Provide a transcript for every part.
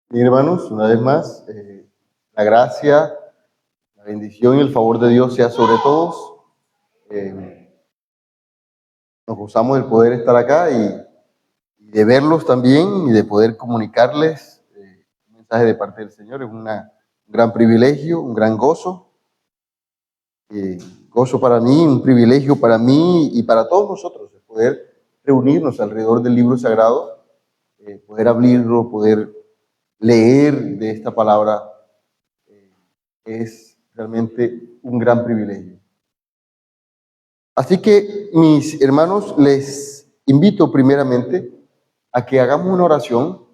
Bien, hermanos, una vez más, la gracia, la bendición y el favor de Dios sea sobre todos. Nos gozamos del poder estar acá y de verlos también y de poder comunicarles un mensaje de parte del Señor. Es un gran privilegio, un gran gozo. Gozo para mí, un privilegio para mí y para todos nosotros, el poder reunirnos alrededor del libro sagrado, poder abrirlo, poder leer de esta palabra. Es realmente un gran privilegio. Así que, mis hermanos, les invito primeramente a que hagamos una oración,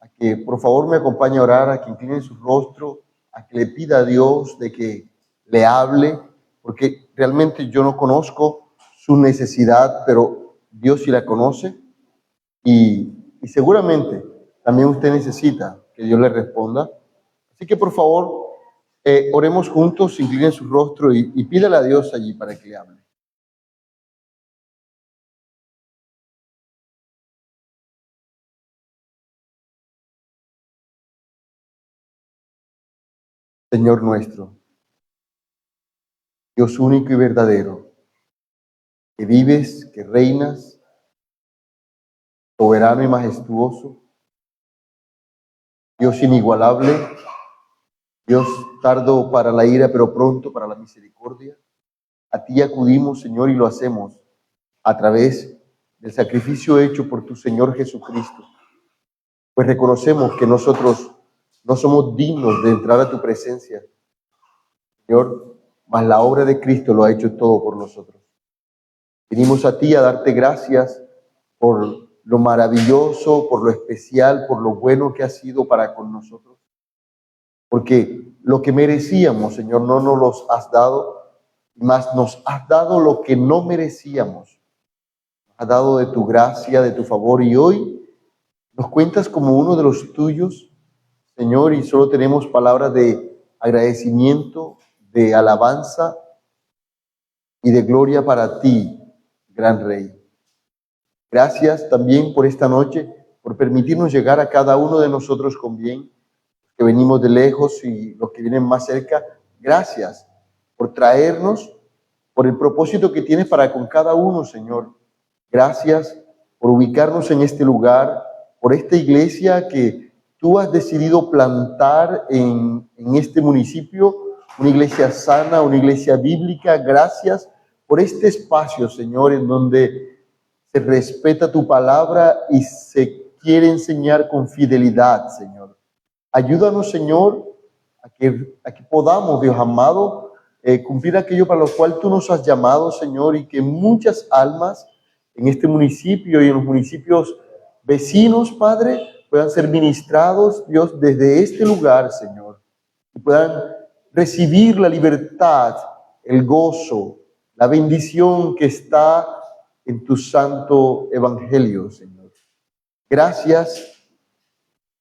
a que por favor me acompañe a orar, a que incline su rostro, a que le pida a Dios de que le hable, porque realmente yo no conozco su necesidad, pero Dios sí la conoce y seguramente también usted necesita que Dios le responda. Así que por favor, oremos juntos, inclinen su rostro y pídale a Dios allí para que le hable. Señor nuestro, Dios único y verdadero, que vives, que reinas, soberano y majestuoso, Dios inigualable, Dios tardo para la ira, pero pronto para la misericordia. A ti acudimos, Señor, y lo hacemos a través del sacrificio hecho por tu Señor Jesucristo, pues reconocemos que nosotros no somos dignos de entrar a tu presencia, Señor, mas la obra de Cristo lo ha hecho todo por nosotros. Venimos a ti a darte gracias por lo maravilloso, por lo especial, por lo bueno que has sido para con nosotros. Porque lo que merecíamos, Señor, no nos los has dado, mas nos has dado lo que no merecíamos. Nos has dado de tu gracia, de tu favor, y hoy nos cuentas como uno de los tuyos, Señor, y solo tenemos palabras de agradecimiento, de alabanza y de gloria para ti, gran Rey. Gracias también por esta noche, por permitirnos llegar a cada uno de nosotros con bien, que venimos de lejos y los que vienen más cerca. Gracias por traernos, por el propósito que tienes para con cada uno, Señor. Gracias por ubicarnos en este lugar, por esta iglesia que tú has decidido plantar en este municipio, una iglesia sana, una iglesia bíblica. Gracias por este espacio, Señor, en donde se respeta tu palabra y se quiere enseñar con fidelidad, Señor. Ayúdanos, Señor, a que podamos, Dios amado, cumplir aquello para lo cual tú nos has llamado, Señor, y que muchas almas en este municipio y en los municipios vecinos, Padre, puedan ser ministrados, Dios, desde este lugar, Señor, y puedan recibir la libertad, el gozo, la bendición que está en tu santo evangelio, Señor. Gracias,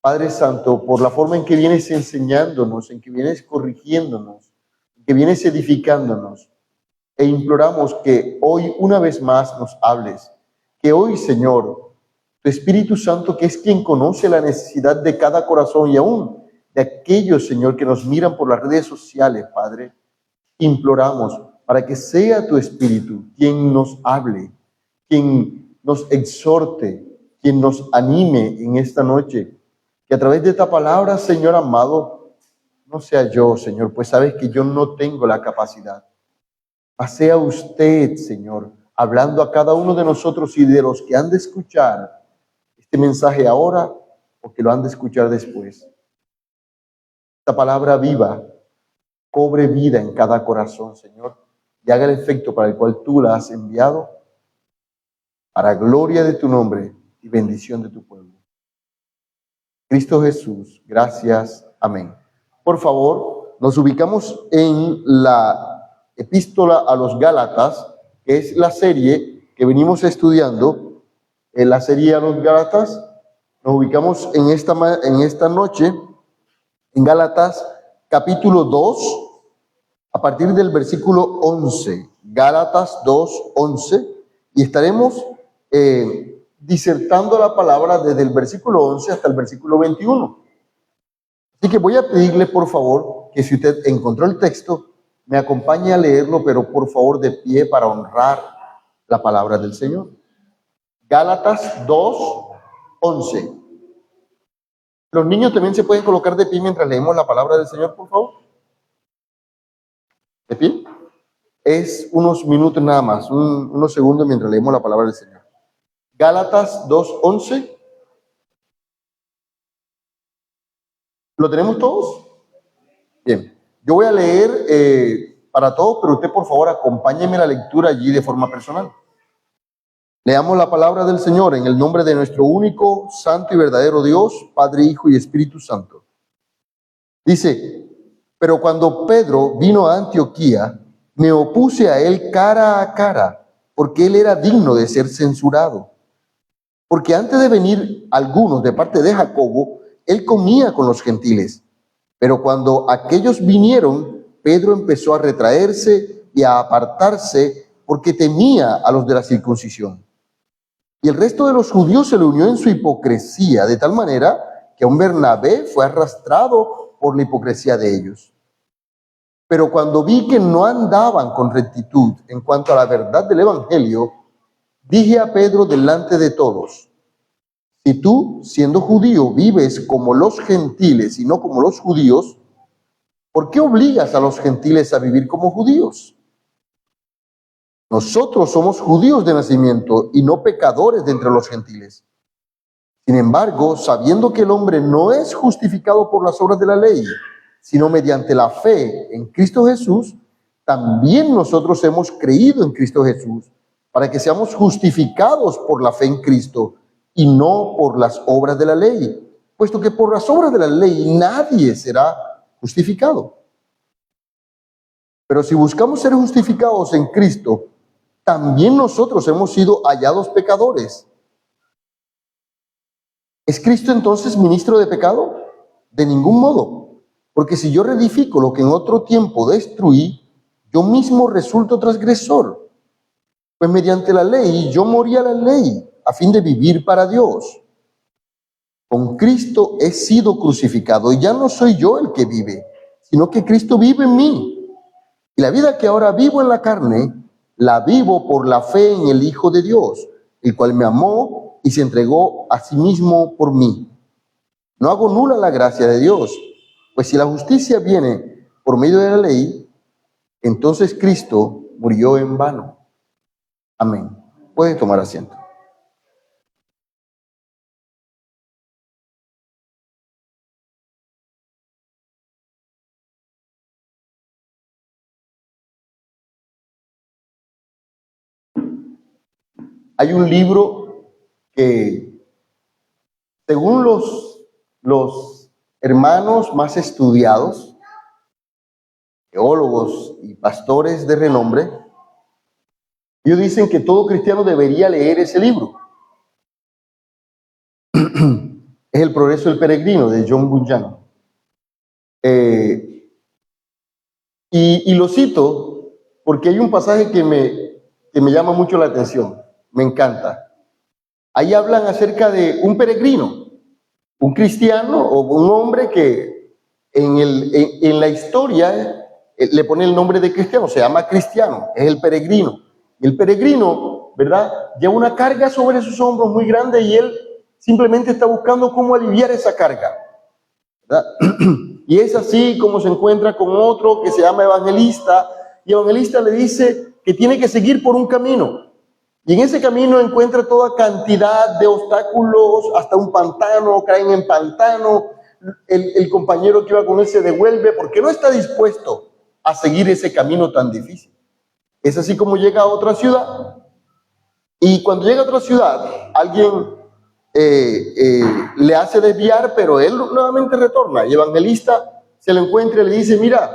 Padre Santo, por la forma en que vienes enseñándonos, en que vienes corrigiéndonos, en que vienes edificándonos. E imploramos que hoy una vez más nos hables. Que hoy, Señor, tu Espíritu Santo, que es quien conoce la necesidad de cada corazón y aún de aquellos, Señor, que nos miran por las redes sociales, Padre, imploramos para que sea tu Espíritu quien nos hable, quien nos exhorte, quien nos anime en esta noche. Que a través de esta palabra, Señor amado, no sea yo, Señor, pues sabes que yo no tengo la capacidad. Sea usted, Señor, hablando a cada uno de nosotros y de los que han de escuchar este mensaje ahora o que lo han de escuchar después. Esta palabra viva cobre vida en cada corazón, Señor, y haga el efecto para el cual tú la has enviado, para gloria de tu nombre y bendición de tu pueblo. Cristo Jesús, gracias, amén. Por favor, nos ubicamos en la Epístola a los Gálatas, que es la serie que venimos estudiando. En la serie a los Gálatas, nos ubicamos en esta noche en Gálatas capítulo 2, a partir del versículo 11. Gálatas 2, 11. Y estaremos disertando la palabra desde el versículo 11 hasta el versículo 21. Así que voy a pedirle, por favor, que si usted encontró el texto, me acompañe a leerlo, pero por favor de pie para honrar la palabra del Señor. Gálatas 2, 11. Los niños también se pueden colocar de pie mientras leemos la palabra del Señor, por favor. ¿De pie? Es unos minutos nada más, unos segundos mientras leemos la palabra del Señor. Gálatas 2, 11. ¿Lo tenemos todos? Bien. Yo voy a leer para todos, pero usted por favor acompáñeme la lectura allí de forma personal. Leamos la palabra del Señor en el nombre de nuestro único, santo y verdadero Dios, Padre, Hijo y Espíritu Santo. Dice: pero cuando Pedro vino a Antioquía, me opuse a él cara a cara, porque él era digno de ser censurado. Porque antes de venir algunos de parte de Jacobo, él comía con los gentiles. Pero cuando aquellos vinieron, Pedro empezó a retraerse y a apartarse, porque temía a los de la circuncisión. Y el resto de los judíos se le unió en su hipocresía, de tal manera que aun Bernabé fue arrastrado por la hipocresía de ellos. Pero cuando vi que no andaban con rectitud en cuanto a la verdad del evangelio, dije a Pedro delante de todos: si tú, siendo judío, vives como los gentiles y no como los judíos, ¿por qué obligas a los gentiles a vivir como judíos? Nosotros somos judíos de nacimiento y no pecadores de entre los gentiles. Sin embargo, sabiendo que el hombre no es justificado por las obras de la ley, sino mediante la fe en Cristo Jesús, también nosotros hemos creído en Cristo Jesús, para que seamos justificados por la fe en Cristo y no por las obras de la ley, puesto que por las obras de la ley nadie será justificado. Pero si buscamos ser justificados en Cristo, también nosotros hemos sido hallados pecadores. ¿Es Cristo entonces ministro de pecado? De ningún modo, porque si yo reedifico lo que en otro tiempo destruí, yo mismo resulto transgresor. Pues mediante la ley yo morí a la ley, a fin de vivir para Dios. Con Cristo he sido crucificado, y ya no soy yo el que vive, sino que Cristo vive en mí. Y la vida que ahora vivo en la carne, la vivo por la fe en el Hijo de Dios, el cual me amó y se entregó a sí mismo por mí. No hago nula la gracia de Dios, pues si la justicia viene por medio de la ley, entonces Cristo murió en vano. Amén. Pueden tomar asiento. Hay un libro que, según los hermanos más estudiados, teólogos y pastores de renombre, ellos dicen que todo cristiano debería leer ese libro. Es El progreso del peregrino, de John Bunyan. Y lo cito porque hay un pasaje que me llama mucho la atención, me encanta. Ahí hablan acerca de un peregrino, un cristiano o un hombre que en la historia le pone el nombre de cristiano, se llama cristiano, es el peregrino. Y el peregrino, ¿verdad?, lleva una carga sobre sus hombros muy grande y él simplemente está buscando cómo aliviar esa carga, ¿verdad? Y es así como se encuentra con otro que se llama evangelista, y evangelista le dice que tiene que seguir por un camino. Y en ese camino encuentra toda cantidad de obstáculos, hasta un pantano, caen en pantano, el compañero que iba con él se devuelve porque no está dispuesto a seguir ese camino tan difícil. Es así como llega a otra ciudad, y cuando llega a otra ciudad, alguien le hace desviar, pero él nuevamente retorna, y el evangelista se lo encuentra y le dice: mira,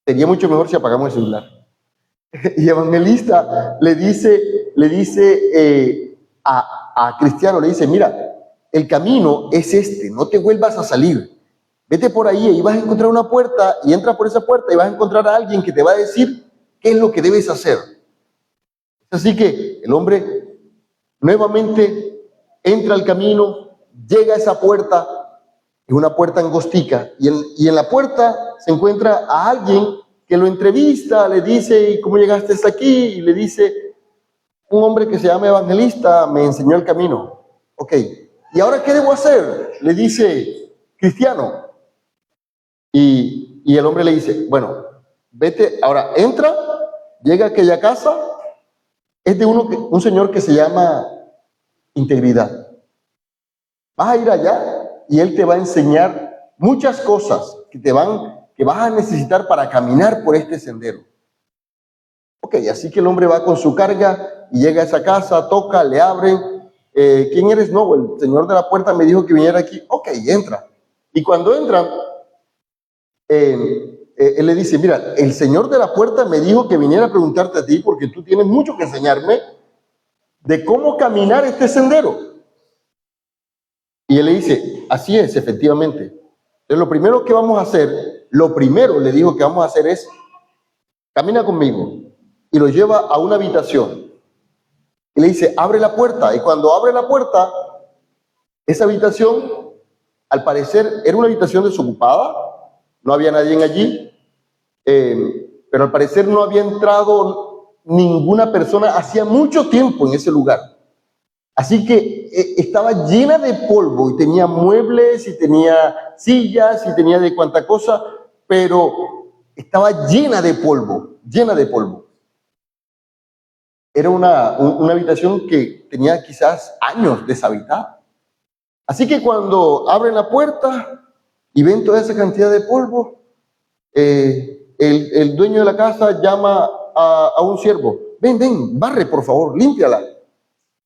sería mucho mejor si apagamos el celular. Y evangelista le dice a Cristiano, le dice: mira, el camino es este, no te vuelvas a salir. Vete por ahí y vas a encontrar una puerta y entra por esa puerta y vas a encontrar a alguien que te va a decir qué es lo que debes hacer. Así que el hombre nuevamente entra al camino, llega a esa puerta, es una puerta angostica, y en la puerta se encuentra a alguien que lo entrevista, le dice, ¿y cómo llegaste hasta aquí? Y le dice, un hombre que se llama Evangelista me enseñó el camino. Ok, ¿y ahora qué debo hacer? Le dice, cristiano. Y el hombre le dice, bueno, vete, ahora entra, llega a aquella casa, es de un señor que se llama Integridad. Vas a ir allá y él te va a enseñar muchas cosas que vas a necesitar para caminar por este sendero. Ok, así que el hombre va con su carga y llega a esa casa, toca, le abren. ¿Quién eres? No, el señor de la puerta me dijo que viniera aquí. Ok, entra. Y cuando entra, él le dice, mira, el señor de la puerta me dijo que viniera a preguntarte a ti porque tú tienes mucho que enseñarme de cómo caminar este sendero. Y él le dice, así es, efectivamente. Entonces, lo primero que vamos a hacer, le dijo que vamos a hacer es, camina conmigo. Y lo lleva a una habitación. Y le dice, abre la puerta. Y cuando abre la puerta, esa habitación, al parecer, era una habitación desocupada. No había nadie allí. Pero al parecer no había entrado ninguna persona hacía mucho tiempo en ese lugar. Así que estaba llena de polvo y tenía muebles y tenía sillas y tenía de cuanta cosa, pero estaba llena de polvo, llena de polvo. Era una habitación que tenía quizás años deshabitada. Así que cuando abren la puerta y ven toda esa cantidad de polvo, el dueño de la casa llama a un siervo. Ven, barre por favor, límpiala.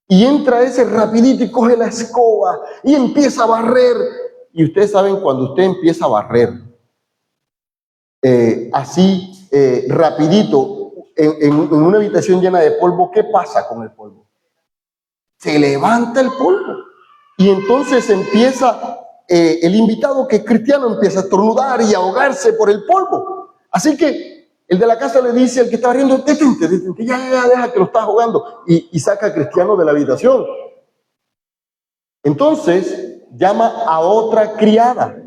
Y entra ese rapidito y coge la escoba y empieza a barrer. Y ustedes saben cuando usted empieza a barrer, así rapidito, en una habitación llena de polvo, ¿qué pasa con el polvo? Se levanta el polvo. Y entonces empieza el invitado que es cristiano empieza a estornudar y a ahogarse por el polvo. Así que el de la casa le dice al que está barriendo, detente, ya, deja que lo estás ahogando. Y saca a Cristiano de la habitación. Entonces llama a otra criada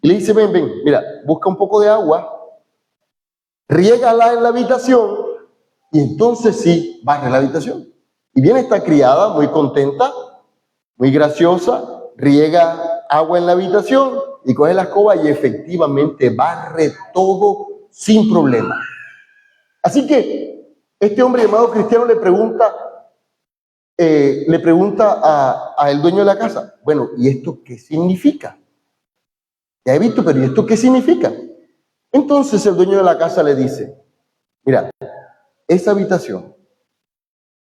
y le dice, ven, mira, busca un poco de agua, riégala en la habitación y entonces sí, barre la habitación. Y viene esta criada muy contenta, muy graciosa, riega agua en la habitación y coge la escoba y efectivamente barre todo sin problema. Así que este hombre llamado Cristiano le pregunta a el dueño de la casa, bueno, ¿y esto qué significa? Ya he visto, pero ¿y esto qué significa? Entonces el dueño de la casa le dice, mira, esa habitación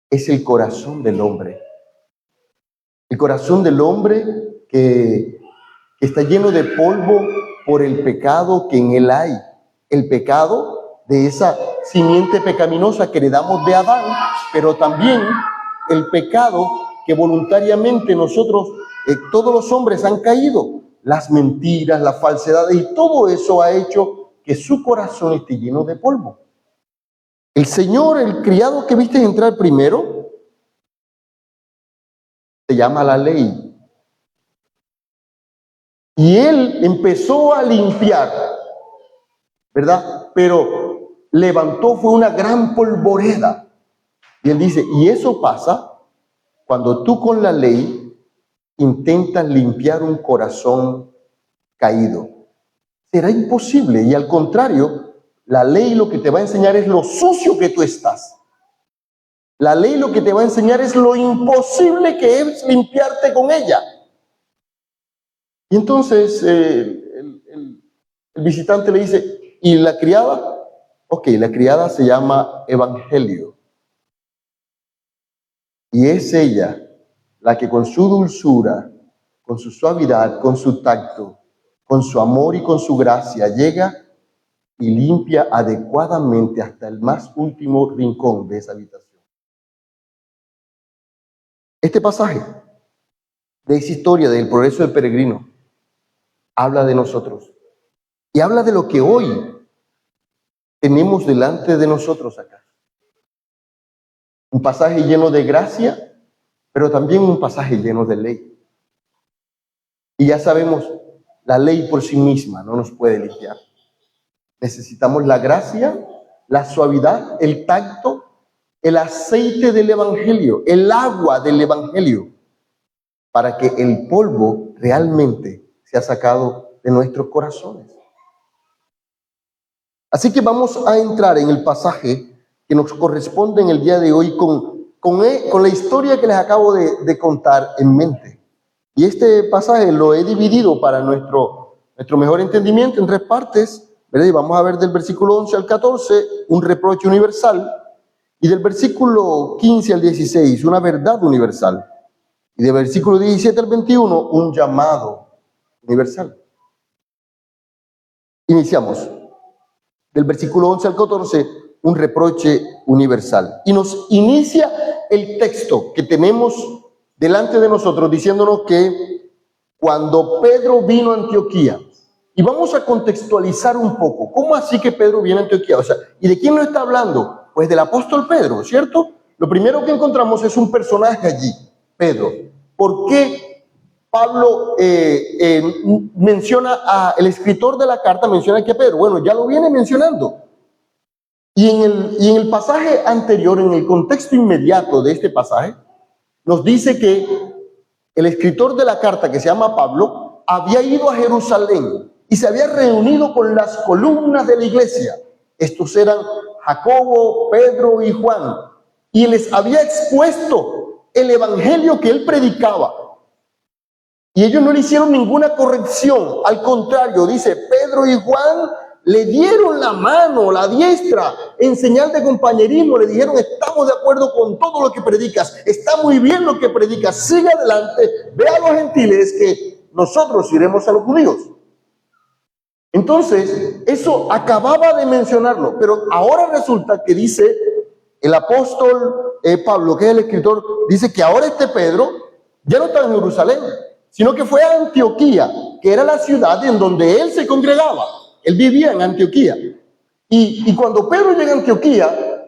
es el corazón del hombre. El corazón del hombre que está lleno de polvo por el pecado que en él hay. El pecado de esa simiente pecaminosa que heredamos de Adán, pero también el pecado que voluntariamente nosotros, todos los hombres han caído. Las mentiras, las falsedades y todo eso ha hecho que su corazón esté lleno de polvo. El Señor, el criado que viste entrar primero, se llama la ley. Y él empezó a limpiar, ¿verdad? Pero levantó, fue una gran polvoreda. Y él dice, y eso pasa cuando tú con la ley intentas limpiar un corazón caído. Será imposible. Y al contrario, la ley lo que te va a enseñar es lo sucio que tú estás. La ley lo que te va a enseñar es lo imposible que es limpiarte con ella. Y entonces el visitante le dice, ¿y la criada? Ok, la criada se llama Evangelio. Y es ella la que con su dulzura, con su suavidad, con su tacto, con su amor y con su gracia llega y limpia adecuadamente hasta el más último rincón de esa habitación. Este pasaje de esa historia del progreso del peregrino habla de nosotros y habla de lo que hoy tenemos delante de nosotros acá. Un pasaje lleno de gracia, pero también un pasaje lleno de ley. Y ya sabemos, la ley por sí misma no nos puede limpiar. Necesitamos la gracia, la suavidad, el tacto, el aceite del Evangelio, el agua del Evangelio, para que el polvo realmente sea sacado de nuestros corazones. Así que vamos a entrar en el pasaje que nos corresponde en el día de hoy con la historia que les acabo de contar en mente. Y este pasaje lo he dividido para nuestro mejor entendimiento en 3 partes, ¿verdad? Y vamos a ver del versículo 11 al 14, un reproche universal, y del versículo 15 al 16, una verdad universal, y del versículo 17 al 21, un llamado universal. Iniciamos. Del versículo 11 al 14, un reproche universal. Y nos inicia el texto que tenemos delante de nosotros diciéndonos que cuando Pedro vino a Antioquía, y vamos a contextualizar un poco, ¿cómo así que Pedro viene a Antioquía? O sea, ¿y de quién nos está hablando? Pues del apóstol Pedro, ¿cierto? Lo primero que encontramos es un personaje allí, Pedro. ¿Por qué Pablo menciona el escritor de la carta, menciona aquí a Pedro? Bueno, ya lo viene mencionando. Y en el pasaje anterior, en el contexto inmediato de este pasaje, nos dice que el escritor de la carta, que se llama Pablo, había ido a Jerusalén y se había reunido con las columnas de la iglesia. Estos eran Jacobo, Pedro y Juan. Y les había expuesto el evangelio que él predicaba. Y ellos no le hicieron ninguna corrección. Al contrario, dice, Pedro y Juan le dieron la mano, la diestra, en señal de compañerismo. Le dijeron, estamos de acuerdo con todo lo que predicas. Está muy bien lo que predicas. Sigue adelante, ve a los gentiles que nosotros iremos a los judíos. Entonces, eso acababa de mencionarlo. Pero ahora resulta que dice el apóstol Pablo, que es el escritor, dice que ahora este Pedro ya no está en Jerusalén, sino que fue a Antioquía, que era la ciudad en donde él se congregaba. Él vivía en Antioquía. Y cuando Pedro llega a Antioquía,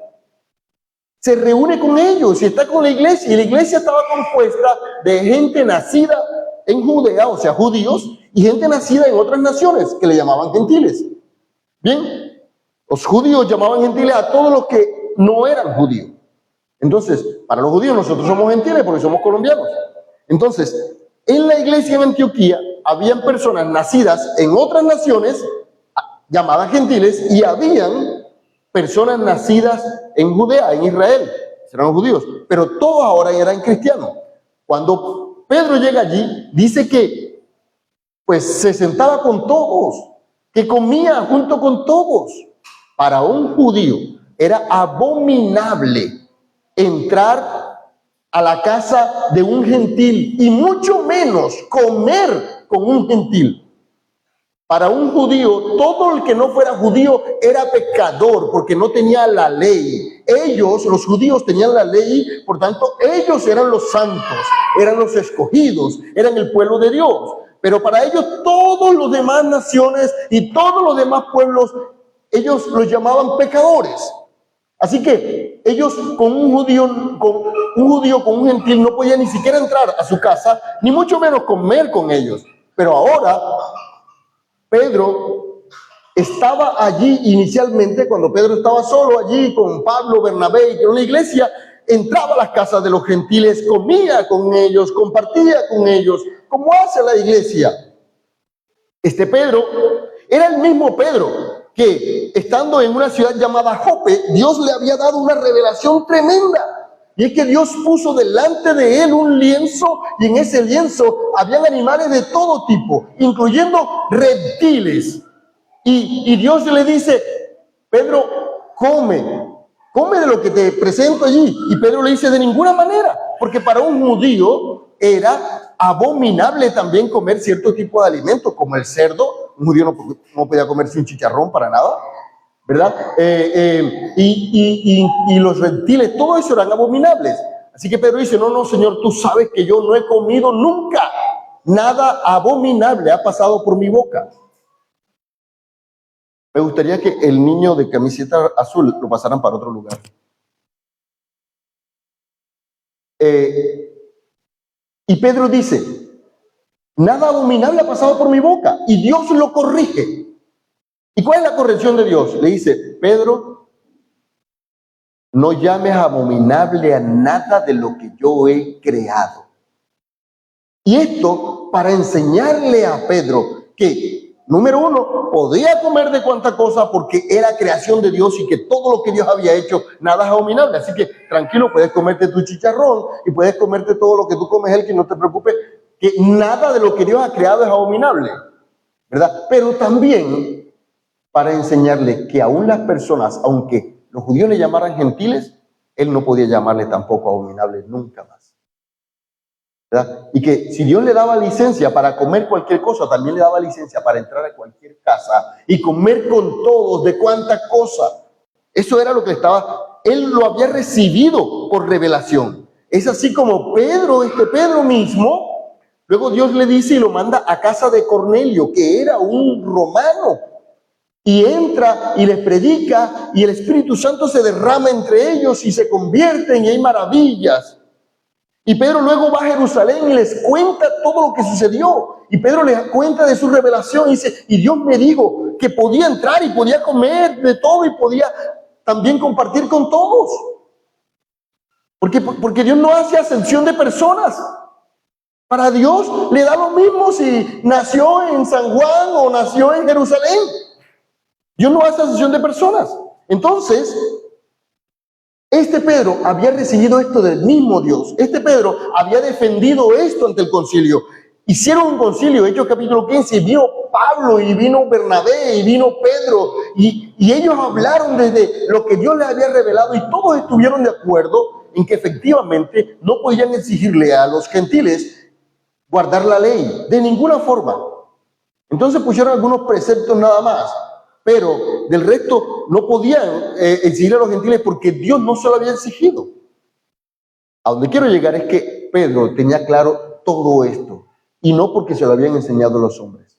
se reúne con ellos y está con la iglesia. Y la iglesia estaba compuesta de gente nacida en Judea, o sea, judíos, y gente nacida en otras naciones que le llamaban gentiles. Bien, los judíos llamaban gentiles a todos los que no eran judíos. Entonces, para los judíos nosotros somos gentiles porque somos colombianos. Entonces, en la iglesia en Antioquía habían personas nacidas en otras naciones llamadas gentiles y habían personas nacidas en Judea, en Israel, eran los judíos, pero todos ahora eran cristianos. Cuando Pedro llega allí, dice que pues se sentaba con todos, que comía junto con todos. Para un judío era abominable entrar a la casa de un gentil y mucho menos comer con un gentil. Para un judío, todo el que no fuera judío era pecador porque no tenía la ley. Ellos, los judíos, tenían la ley, por tanto, ellos eran los santos, eran los escogidos, eran el pueblo de Dios. Pero para ellos, todas las demás naciones y todos los demás pueblos, ellos los llamaban pecadores. Así que ellos con un judío, con un gentil, no podían ni siquiera entrar a su casa, ni mucho menos comer con ellos. Pero ahora Pedro estaba allí inicialmente, cuando Pedro estaba solo allí con Pablo, Bernabé y con la iglesia, entraba a las casas de los gentiles, comía con ellos, compartía con ellos, como hace la iglesia. Este Pedro era el mismo Pedro que, estando en una ciudad llamada Jope, Dios le había dado una revelación tremenda. Y es que Dios puso delante de él un lienzo, y en ese lienzo habían animales de todo tipo, incluyendo reptiles. Y Dios le dice, Pedro, come de lo que te presento allí. Y Pedro le dice, de ninguna manera, porque para un judío era abominable también comer cierto tipo de alimentos, como el cerdo. Un judío no podía comerse un chicharrón para nada, ¿verdad? Y los reptiles, todo eso eran abominables. Así que Pedro dice, no, Señor, tú sabes que yo no he comido nunca nada abominable ha pasado por mi boca. Me gustaría que el niño de camiseta azul lo pasaran para otro lugar. Y Pedro dice, nada abominable ha pasado por mi boca. Y Dios lo corrige. ¿Y cuál es la corrección de Dios? Le dice, Pedro, no llames abominable a nada de lo que yo he creado. Y esto para enseñarle a Pedro que, número uno, podía comer de cuanta cosa porque era creación de Dios y que todo lo que Dios había hecho, nada es abominable. Así que tranquilo, puedes comerte tu chicharrón y puedes comerte todo lo que tú comes, el que no te preocupes, que nada de lo que Dios ha creado es abominable, ¿verdad? Pero también para enseñarle que aún las personas, aunque los judíos le llamaran gentiles, él no podía llamarle tampoco abominable nunca más. ¿Verdad? Y que si Dios le daba licencia para comer cualquier cosa, también le daba licencia para entrar a cualquier casa y comer con todos de cuánta cosa. Eso era lo que él lo había recibido por revelación. Es así como Pedro mismo, luego Dios le dice y lo manda a casa de Cornelio, que era un romano, y entra y les predica y el Espíritu Santo se derrama entre ellos y se convierten y hay maravillas. Y Pedro luego va a Jerusalén y les cuenta todo lo que sucedió. Y Pedro les cuenta de su revelación y dice, y Dios me dijo que podía entrar y podía comer de todo y podía también compartir con todos. Porque Dios no hace acepción de personas. Para Dios le da lo mismo si nació en San Juan o nació en Jerusalén. Dios no hace acepción de personas. Entonces, este Pedro había recibido esto del mismo Dios. Este Pedro había defendido esto ante el concilio. Hicieron un concilio, Hechos capítulo 15, y vino Pablo, y vino Bernabé, y vino Pedro, y ellos hablaron desde lo que Dios les había revelado, y todos estuvieron de acuerdo en que efectivamente no podían exigirle a los gentiles guardar la ley, de ninguna forma. Entonces pusieron algunos preceptos nada más. Pero del resto no podían exigir a los gentiles porque Dios no se lo había exigido. A donde quiero llegar es que Pedro tenía claro todo esto. Y no porque se lo habían enseñado los hombres,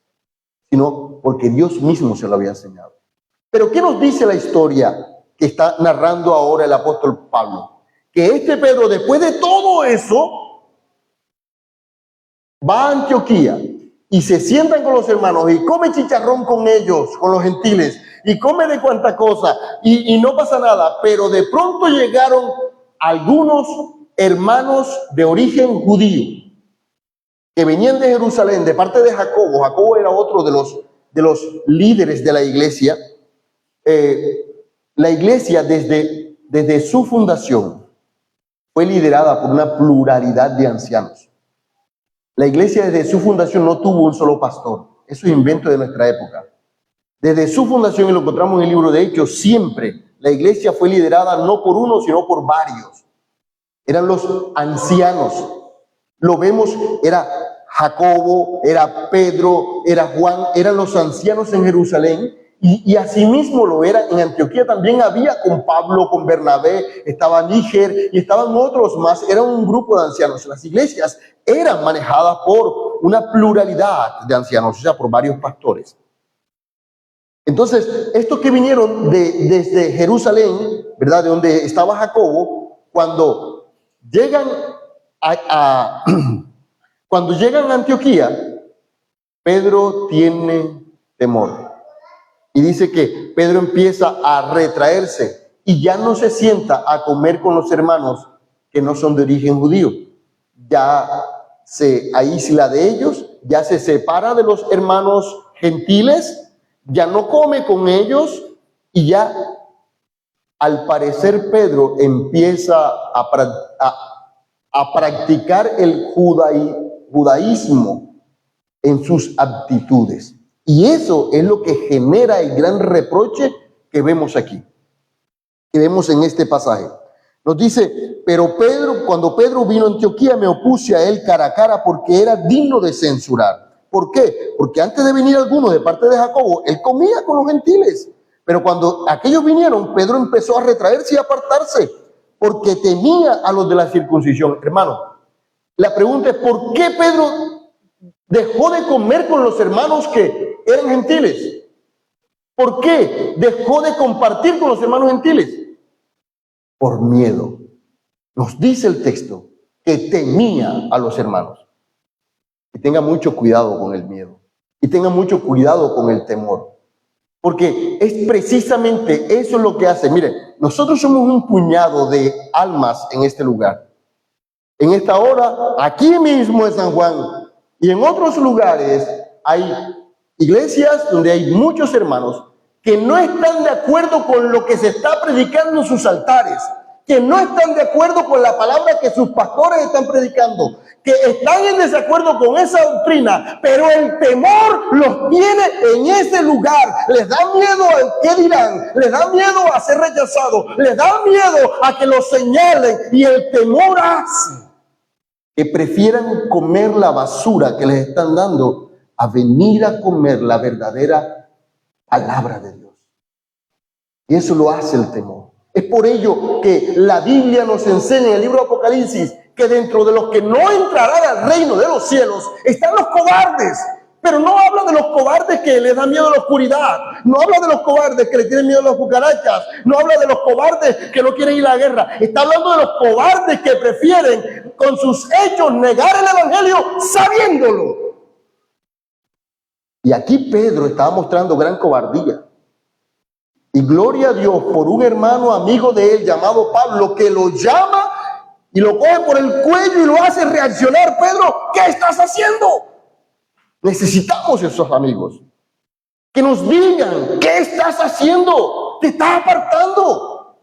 sino porque Dios mismo se lo había enseñado. Pero ¿qué nos dice la historia que está narrando ahora el apóstol Pablo? Que este Pedro, después de todo eso, va a Antioquía y se sientan con los hermanos y come chicharrón con ellos, con los gentiles, y come de cuanta cosa, y no pasa nada. Pero de pronto llegaron algunos hermanos de origen judío, que venían de Jerusalén, de parte de Jacobo. Jacobo era otro de los líderes de la iglesia. La iglesia desde su fundación fue liderada por una pluralidad de ancianos. La iglesia desde su fundación no tuvo un solo pastor. Eso es invento de nuestra época. Desde su fundación, y lo encontramos en el libro de Hechos, siempre la iglesia fue liderada no por uno, sino por varios. Eran los ancianos. Lo vemos, era Jacobo, era Pedro, era Juan, eran los ancianos en Jerusalén. Y asimismo lo era en Antioquía. También había con Pablo, con Bernabé, estaba Níger y estaban otros más. Era un grupo de ancianos. Las iglesias eran manejadas por una pluralidad de ancianos, o sea, por varios pastores. Entonces, estos que vinieron desde Jerusalén, ¿verdad? De donde estaba Jacobo, cuando llegan cuando llegan a Antioquía, Pedro tiene temor. Y dice que Pedro empieza a retraerse y ya no se sienta a comer con los hermanos que no son de origen judío. Ya se aísla de ellos, ya se separa de los hermanos gentiles, ya no come con ellos y ya, al parecer, Pedro empieza a practicar el judaísmo en sus actitudes. Y eso es lo que genera el gran reproche que vemos aquí, que vemos en este pasaje. Nos dice, pero cuando Pedro vino a Antioquía, me opuse a él cara a cara porque era digno de censurar. ¿Por qué? Porque antes de venir algunos de parte de Jacobo, él comía con los gentiles. Pero cuando aquellos vinieron, Pedro empezó a retraerse y a apartarse porque temía a los de la circuncisión. Hermano, la pregunta es, ¿por qué Pedro Dejó de comer con los hermanos que eran gentiles. ¿Por qué dejó de compartir con los hermanos gentiles? Por miedo. Nos dice el texto que temía a los hermanos. Y tenga mucho cuidado con el miedo. Y tenga mucho cuidado con el temor. Porque es precisamente eso lo que hace. Mire, nosotros somos un puñado de almas en este lugar. En esta hora, aquí mismo en San Juan y en otros lugares, hay iglesias donde hay muchos hermanos que no están de acuerdo con lo que se está predicando en sus altares, que no están de acuerdo con la palabra que sus pastores están predicando, que están en desacuerdo con esa doctrina, pero el temor los tiene en ese lugar. Les da miedo al qué dirán, les da miedo a ser rechazados, les da miedo a que los señalen, y el temor hace que prefieran comer la basura que les están dando a venir a comer la verdadera palabra de Dios. Y eso lo hace el temor. Es por ello que la Biblia nos enseña en el libro de Apocalipsis que dentro de los que no entrarán al reino de los cielos están los cobardes. Pero no habla de los cobardes que les da miedo a la oscuridad. No habla de los cobardes que le tienen miedo a las cucarachas. No habla de los cobardes que no quieren ir a la guerra. Está hablando de los cobardes que prefieren con sus hechos negar el evangelio sabiéndolo. Y aquí Pedro estaba mostrando gran cobardía. Y gloria a Dios por un hermano amigo de él llamado Pablo, que lo llama y lo coge por el cuello y lo hace reaccionar. Pedro, ¿qué estás haciendo? Necesitamos esos amigos que nos digan, ¿qué estás haciendo? Te estás apartando.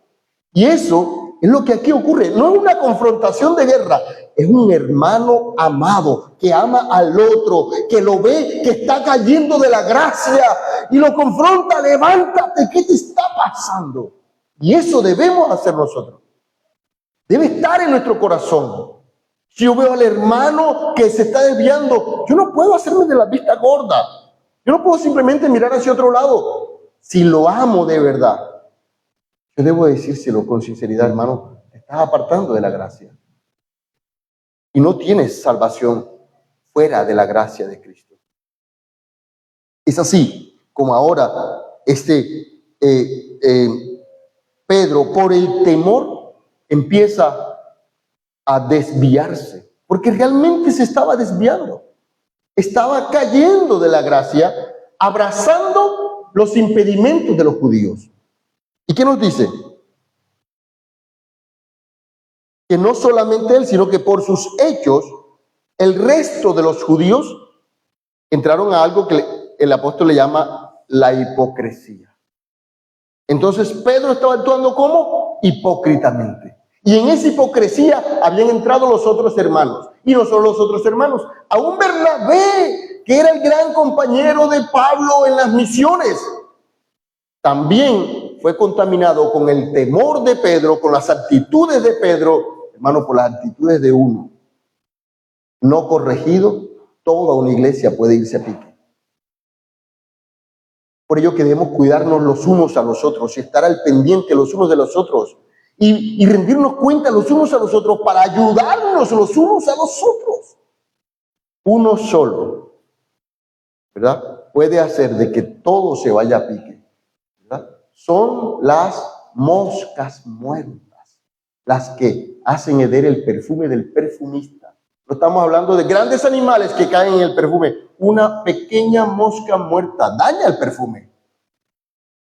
Y eso es lo que aquí ocurre. No es una confrontación de guerra, es un hermano amado que ama al otro, que lo ve que está cayendo de la gracia y lo confronta. Levántate, ¿qué te está pasando? Y eso debemos hacer nosotros. Debe estar en nuestro corazón. Si yo veo al hermano que se está desviando, yo no puedo hacerme de la vista gorda. Yo no puedo simplemente mirar hacia otro lado. Si lo amo de verdad, yo debo decírselo con sinceridad, hermano, te estás apartando de la gracia. Y no tienes salvación fuera de la gracia de Cristo. Es así como ahora Pedro, por el temor, empieza a desviarse, porque realmente se estaba desviando, estaba cayendo de la gracia, abrazando los impedimentos de los judíos. ¿Y qué nos dice? Que no solamente él, sino que por sus hechos, el resto de los judíos entraron a algo que el apóstol le llama la hipocresía. Entonces Pedro estaba actuando como hipócritamente. Y en esa hipocresía habían entrado los otros hermanos. Y no solo los otros hermanos, aún Bernabé, que era el gran compañero de Pablo en las misiones, también fue contaminado con el temor de Pedro, con las actitudes de Pedro, hermano, por las actitudes de uno. No corregido, toda una iglesia puede irse a pique. Por ello que debemos cuidarnos los unos a los otros y estar al pendiente los unos de los otros. Y rendirnos cuenta los unos a los otros para ayudarnos los unos a los otros. Uno solo, ¿verdad?, puede hacer de que todo se vaya a pique, ¿verdad? Son las moscas muertas las que hacen heder el perfume del perfumista. No estamos hablando de grandes animales que caen en el perfume. Una pequeña mosca muerta daña el perfume.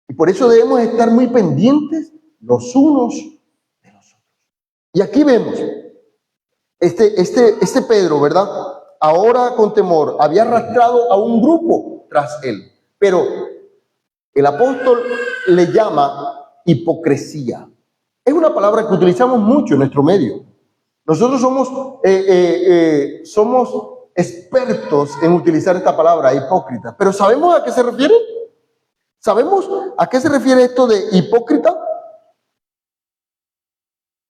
Y por eso debemos estar muy pendientes los unos. Y aquí vemos, este Pedro, ¿verdad?, ahora con temor, había arrastrado a un grupo tras él. Pero el apóstol le llama hipocresía. Es una palabra que utilizamos mucho en nuestro medio. Nosotros somos expertos en utilizar esta palabra, hipócrita. Pero ¿sabemos a qué se refiere? ¿Sabemos a qué se refiere esto de hipócrita?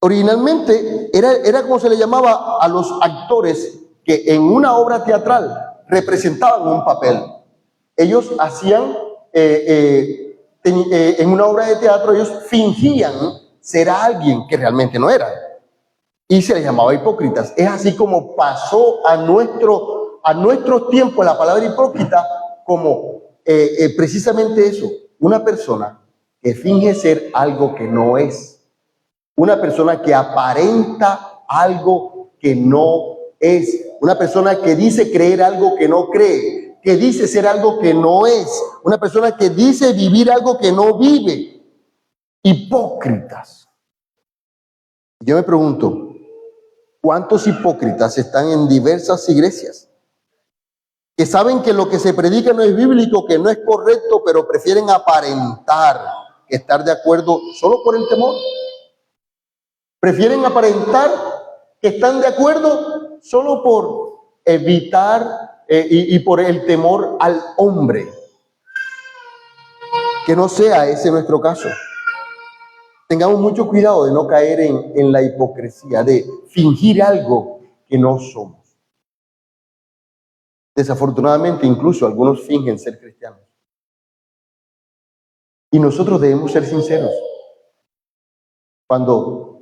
Originalmente era como se le llamaba a los actores que en una obra teatral representaban un papel. Ellos hacían, en una obra de teatro, ellos fingían ser alguien que realmente no era. Y se les llamaba hipócritas. Es así como pasó a nuestro a nuestros tiempos la palabra hipócrita como precisamente eso, una persona que finge ser algo que no es, una persona que aparenta algo que no es, una persona que dice creer algo que no cree, que dice ser algo que no es, una persona que dice vivir algo que no vive. Hipócritas. Yo me pregunto, ¿cuántos hipócritas están en diversas iglesias? Que saben que lo que se predica no es bíblico, que no es correcto, pero prefieren aparentar que estar de acuerdo solo por el temor. Prefieren aparentar que están de acuerdo solo por evitar y por el temor al hombre. Que no sea ese nuestro caso. Tengamos mucho cuidado de no caer en la hipocresía, de fingir algo que no somos. Desafortunadamente, incluso algunos fingen ser cristianos. Y nosotros debemos ser sinceros. Cuando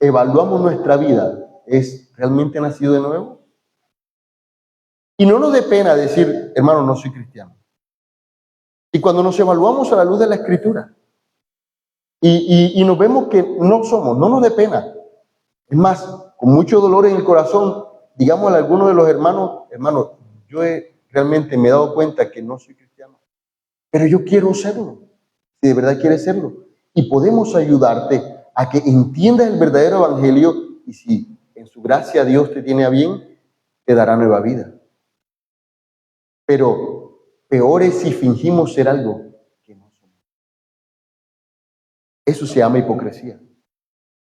evaluamos nuestra vida, ¿es realmente nacido de nuevo? Y no nos dé pena decir, hermano, no soy cristiano. Y cuando nos evaluamos a la luz de la Escritura y nos vemos que no somos, no nos dé pena. Es más, con mucho dolor en el corazón, digamos a algunos de los hermanos, yo realmente me he dado cuenta que no soy cristiano, pero yo quiero serlo, si de verdad quieres serlo. Y podemos ayudarte a que entiendas el verdadero evangelio y si en su gracia Dios te tiene a bien, te dará nueva vida. Pero peor es si fingimos ser algo que no somos. Eso se llama hipocresía.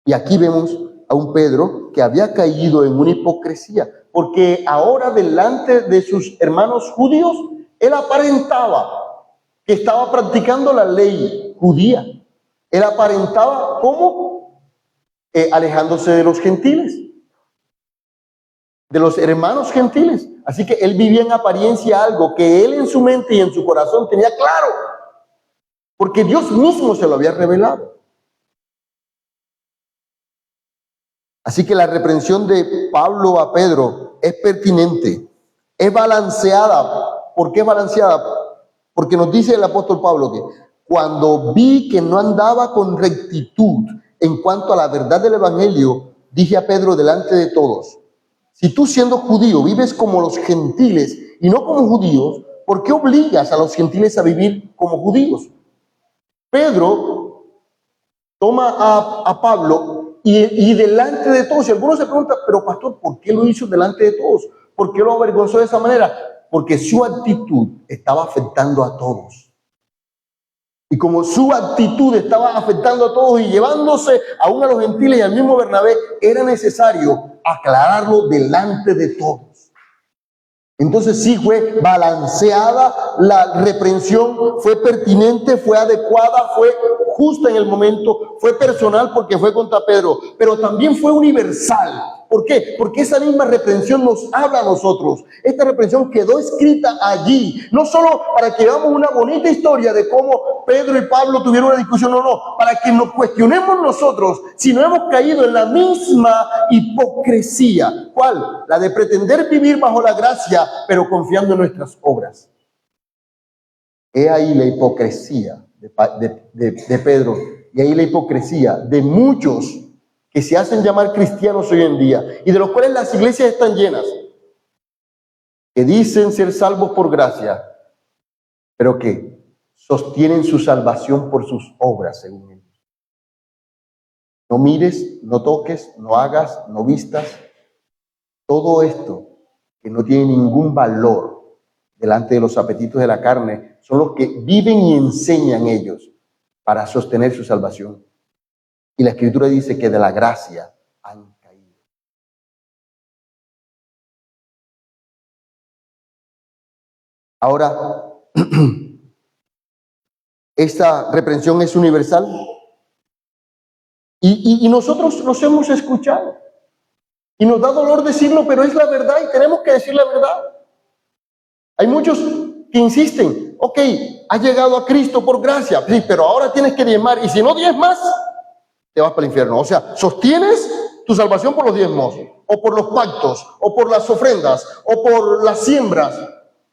Y aquí vemos a un Pedro que había caído en una hipocresía, porque ahora delante de sus hermanos judíos, él aparentaba que estaba practicando la ley judía. Él aparentaba ¿cómo? Alejándose de los gentiles, de los hermanos gentiles. Así que él vivía en apariencia algo que él en su mente y en su corazón tenía claro, porque Dios mismo se lo había revelado. Así que la reprensión de Pablo a Pedro es pertinente, es balanceada. ¿Por qué es balanceada? Porque nos dice el apóstol Pablo que cuando vi que no andaba con rectitud en cuanto a la verdad del evangelio, dije a Pedro delante de todos, si tú siendo judío vives como los gentiles y no como judíos, ¿por qué obligas a los gentiles a vivir como judíos? Pedro toma a Pablo y delante de todos, y algunos se preguntan, pero pastor, ¿por qué lo hizo delante de todos? ¿Por qué lo avergonzó de esa manera? Porque su actitud estaba afectando a todos. Y como su actitud estaba afectando a todos y llevándose aún a los gentiles y al mismo Bernabé, era necesario aclararlo delante de todos. Entonces sí fue balanceada la reprensión, fue pertinente, fue adecuada, fue justa en el momento, fue personal porque fue contra Pedro, pero también fue universal. ¿Por qué? Porque esa misma reprensión nos habla a nosotros. Esta reprensión quedó escrita allí, no solo para que veamos una bonita historia de cómo Pedro y Pablo tuvieron una discusión, no, para que nos cuestionemos nosotros si no hemos caído en la misma hipocresía. ¿Cuál? La de pretender vivir bajo la gracia, pero confiando en nuestras obras. He ahí la hipocresía de Pedro, y ahí la hipocresía de muchos que se hacen llamar cristianos hoy en día, y de los cuales las iglesias están llenas, que dicen ser salvos por gracia, pero que sostienen su salvación por sus obras, según ellos. No mires, no toques, no hagas, no vistas. Todo esto que no tiene ningún valor delante de los apetitos de la carne, son los que viven y enseñan ellos para sostener su salvación. Y la Escritura dice que de la gracia han caído. Ahora, esta reprensión es universal. Y nosotros nos hemos escuchado. Y nos da dolor decirlo, pero es la verdad y tenemos que decir la verdad. Hay muchos que insisten, ok, has llegado a Cristo por gracia, sí, pero ahora tienes que diezmar. Y si no diezmas, te vas para el infierno. O sea, sostienes tu salvación por los diezmos, o por los pactos, o por las ofrendas, o por las siembras,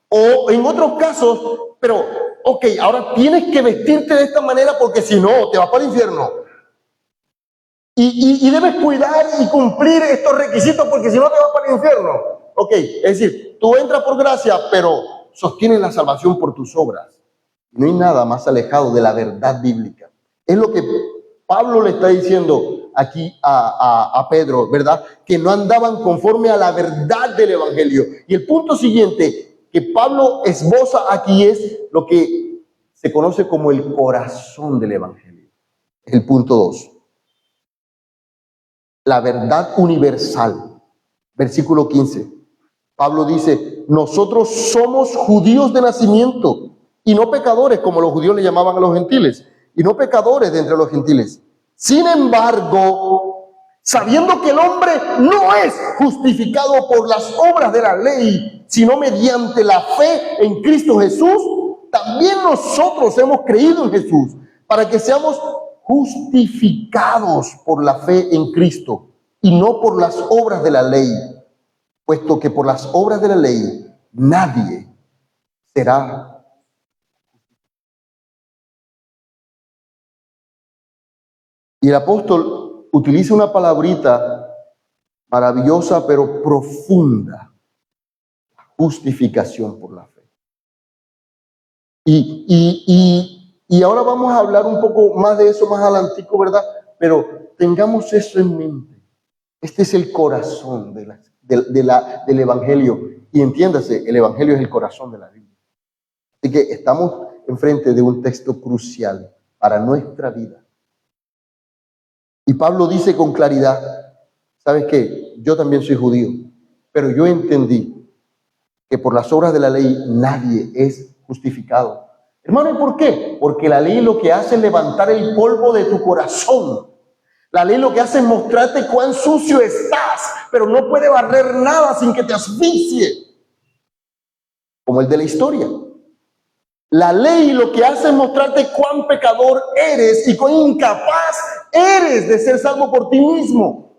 o en otros casos, pero, ok, ahora tienes que vestirte de esta manera porque si no, te vas para el infierno. Y debes cuidar y cumplir estos requisitos porque si no, te vas para el infierno. Ok, es decir, tú entras por gracia, pero sostienes la salvación por tus obras. No hay nada más alejado de la verdad bíblica. Es lo que Pablo le está diciendo aquí a Pedro, ¿verdad? Que no andaban conforme a la verdad del Evangelio. Y el punto siguiente que Pablo esboza aquí es lo que se conoce como el corazón del Evangelio. Es el punto 2. La verdad universal. Versículo 15. Pablo dice, nosotros somos judíos de nacimiento y no pecadores, como los judíos le llamaban a los gentiles, y no pecadores de entre los gentiles. Sin embargo, sabiendo que el hombre no es justificado por las obras de la ley, sino mediante la fe en Cristo Jesús, también nosotros hemos creído en Jesús, para que seamos justificados por la fe en Cristo y no por las obras de la ley, puesto que por las obras de la ley nadie será. Y el apóstol utiliza una palabrita maravillosa pero profunda: justificación por la fe. Y ahora vamos a hablar un poco más de eso más adelantico, ¿verdad? Pero tengamos eso en mente. Este es el corazón del Evangelio. Y entiéndase, el Evangelio es el corazón de la Biblia. Así que estamos enfrente de un texto crucial para nuestra vida. Y Pablo dice con claridad, ¿sabes qué? Yo también soy judío, pero yo entendí que por las obras de la ley nadie es justificado. Hermano, ¿y por qué? Porque la ley lo que hace es levantar el polvo de tu corazón. La ley lo que hace es mostrarte cuán sucio estás, pero no puede barrer nada sin que te asfixie, como el de la historia. La ley lo que hace es mostrarte cuán pecador eres y cuán incapaz eres de ser salvo por ti mismo.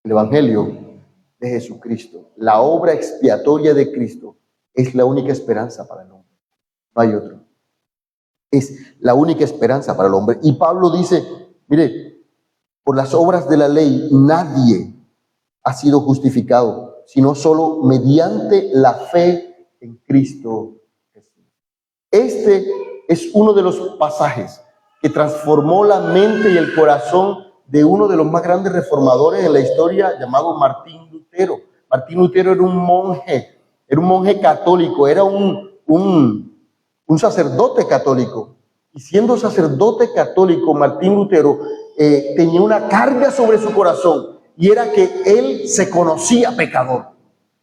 El Evangelio de Jesucristo, la obra expiatoria de Cristo, es la única esperanza para el hombre. No hay otro. Es la única esperanza para el hombre. Y Pablo dice, mire, por las obras de la ley nadie ha sido justificado, sino solo mediante la fe en Cristo Jesús. Este es uno de los pasajes que transformó la mente y el corazón de uno de los más grandes reformadores en la historia, llamado Martín Lutero. Martín Lutero era un monje católico, era un sacerdote católico. Y siendo sacerdote católico, Martín Lutero tenía una carga sobre su corazón, y era que él se conocía pecador,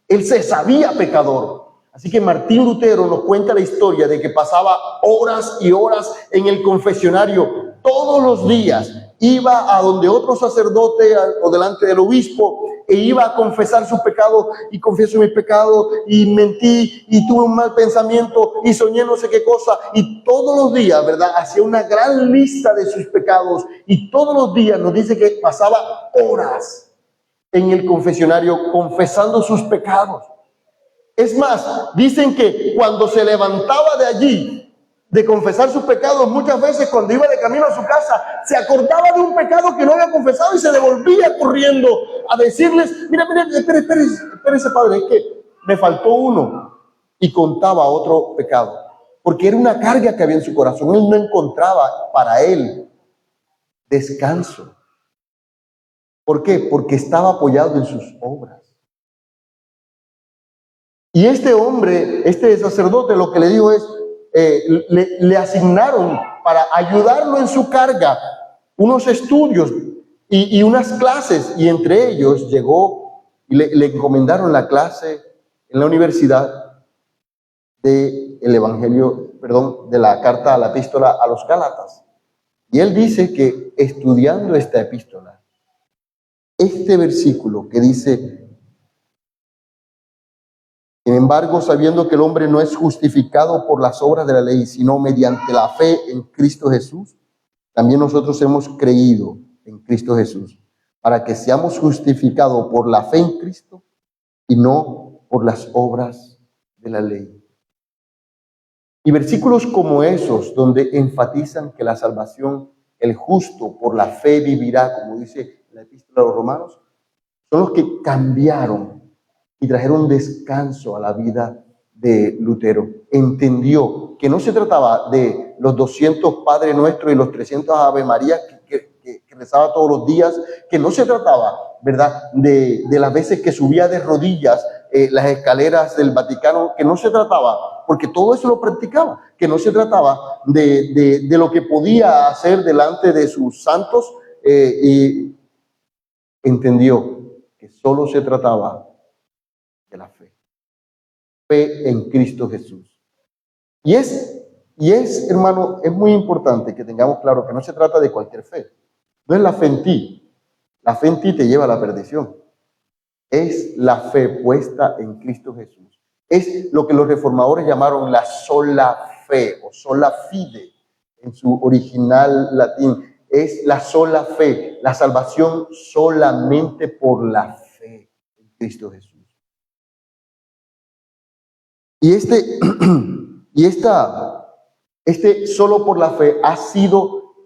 él se sabía pecador. Así que Martín Lutero nos cuenta la historia de que pasaba horas y horas en el confesionario todos los días. Iba a donde otro sacerdote o delante del obispo e iba a confesar sus pecados, y confieso mis pecados, y mentí, y tuve un mal pensamiento, y soñé no sé qué cosa, y todos los días, ¿verdad? Hacía una gran lista de sus pecados, y todos los días nos dice que pasaba horas en el confesionario confesando sus pecados. Es más, dicen que cuando se levantaba de allí, de confesar sus pecados, muchas veces cuando iba de camino a su casa, se acordaba de un pecado que no había confesado y se devolvía corriendo a decirles, mira, espérese padre, es que me faltó uno, y contaba otro pecado, porque era una carga que había en su corazón. Él no encontraba para él descanso. ¿Por qué? Porque estaba apoyado en sus obras. Y este hombre, este sacerdote, lo que le dijo es, le asignaron para ayudarlo en su carga unos estudios y unas clases, y entre ellos llegó y le encomendaron la clase en la universidad del Evangelio, de la carta a la epístola a los Gálatas. Y él dice que estudiando esta epístola, este versículo que dice, sin embargo, sabiendo que el hombre no es justificado por las obras de la ley, sino mediante la fe en Cristo Jesús, también nosotros hemos creído en Cristo Jesús, para que seamos justificados por la fe en Cristo y no por las obras de la ley. Y versículos como esos, donde enfatizan que la salvación, el justo por la fe vivirá, como dice la epístola de los Romanos, son los que cambiaron y trajeron descanso a la vida de Lutero. Entendió que no se trataba de los 200 Padre Nuestro y los 300 Ave María que rezaba todos los días, que no se trataba, ¿verdad?, de las veces que subía de rodillas las escaleras del Vaticano, que no se trataba, porque todo eso lo practicaba, que no se trataba de lo que podía hacer delante de sus santos, y entendió que solo se trataba de la fe. Fe en Cristo Jesús. Y es, hermano, es muy importante que tengamos claro que no se trata de cualquier fe. No es la fe en ti. La fe en ti te lleva a la perdición. Es la fe puesta en Cristo Jesús. Es lo que los reformadores llamaron la sola fe o sola fide en su original latín. Es la sola fe, la salvación solamente por la fe en Cristo Jesús. Y este solo por la fe ha sido